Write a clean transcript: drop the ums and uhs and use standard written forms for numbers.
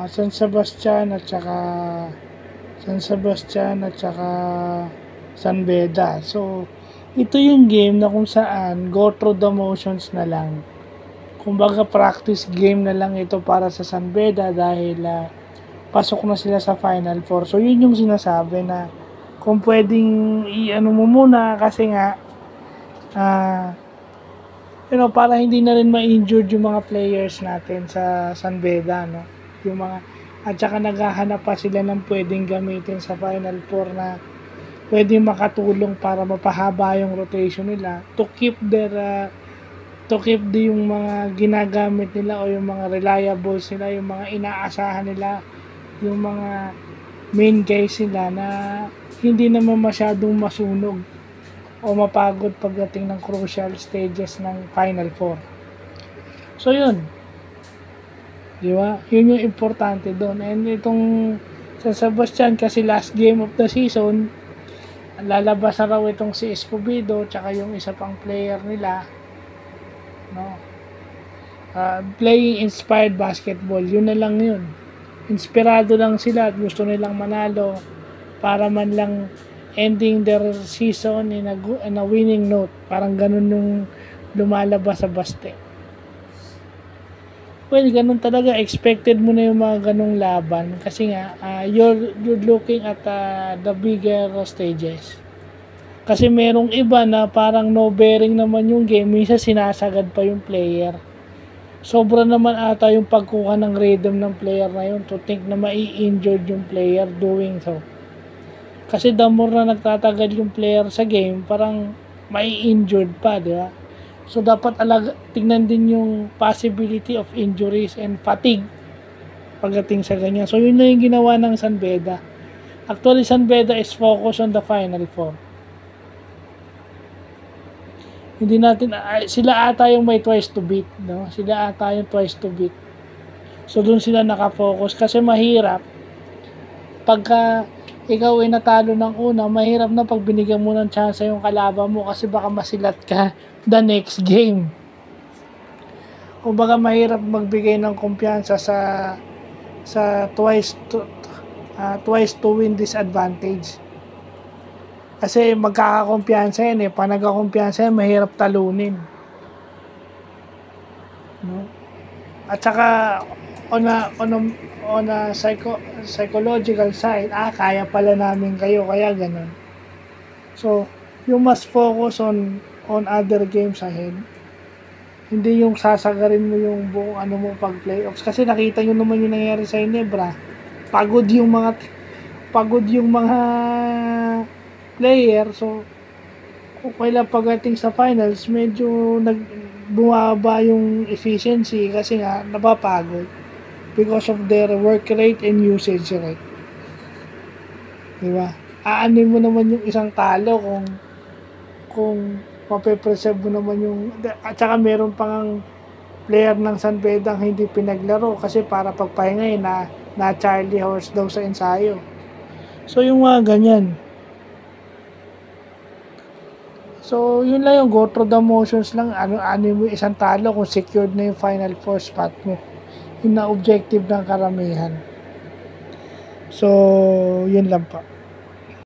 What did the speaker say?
San Sebastian at saka San Beda. So, ito yung game na kung saan go through the motions na lang. Kumbaga practice game na lang ito para sa San Beda dahil pasok na sila sa Final Four. So, yun yung sinasabi na kung pwedeng i-ano mo muna kasi nga para hindi na rin ma-injured yung mga players natin sa San Beda, no? Yung mga, at saka naghahanap pa sila ng pwedeng gamitin sa Final Four na pwedeng makatulong para mapahaba yung rotation nila to keep yung mga ginagamit nila o yung mga reliables nila, yung mga inaasahan nila, yung mga main guys nila na hindi naman masyadong masunog o mapagod pagdating ng crucial stages ng Final Four. So yun, di ba? Yun yung importante doon. And itong San Sebastian kasi last game of the season, lalabas na raw itong si Escobedo tsaka yung isa pang player nila, no? Playing inspired basketball, yun na lang yun. Inspirado lang sila at gusto nilang manalo para man lang ending their season in a winning note. Parang ganun yung lumalabas sa baste. Well, ganun talaga. Expected mo na yung mga ganung laban kasi nga you're looking at the bigger stages. Kasi merong iba na parang no bearing naman yung game, minsan sinasagad pa yung player. Sobra naman ata yung pagkuha ng rhythm ng player na yun to think na mai-injured yung player doing so. Kasi the more na nagtatagal yung player sa game, parang mai-injured pa, di ba? So, dapat tignan din yung possibility of injuries and fatigue pagdating sa ganyan. So, yun na yung ginawa ng San Beda. Actually, San Beda is focused on the Final Four. Hindi natin, sila ata yung may twice to beat, no? Sila ata yung twice to beat. So, dun sila nakafocus kasi mahirap pagka ikaw ay natalo ng una, mahirap na pag binigyan mo ng chance yung kalaban mo kasi baka masilat ka the next game. O baka mahirap magbigay ng kumpiyansa sa twice to win disadvantage. Kasi magkakakumpiyansa yan Pag nagkakumpiyansa yan, mahirap talunin. No? At saka on a psychological side, kaya pala namin kayo, kaya ganun. So, you must focus on other games ahead. Hindi yung sasagarin mo yung buong pag playoffs. Kasi nakita nyo naman yung nangyari sa Ginebra. Pagod yung mga player. So, kung kailan pagdating sa finals, medyo bumaba yung efficiency kasi nga napapagod because of their work rate and usage rate. Diba? Aanin mo naman yung isang talo kung mape-preserve mo naman yung, at saka meron pang player ng San Beda hindi pinaglaro kasi para pagpahinga na Charlie Horse daw sa ensayo. So yung mga ganyan. So yun lang yung go through the motions lang. Ano mo isang talo kung secured na yung Final Four spot mo. Yun na objective ng karamihan. So yun lang pa.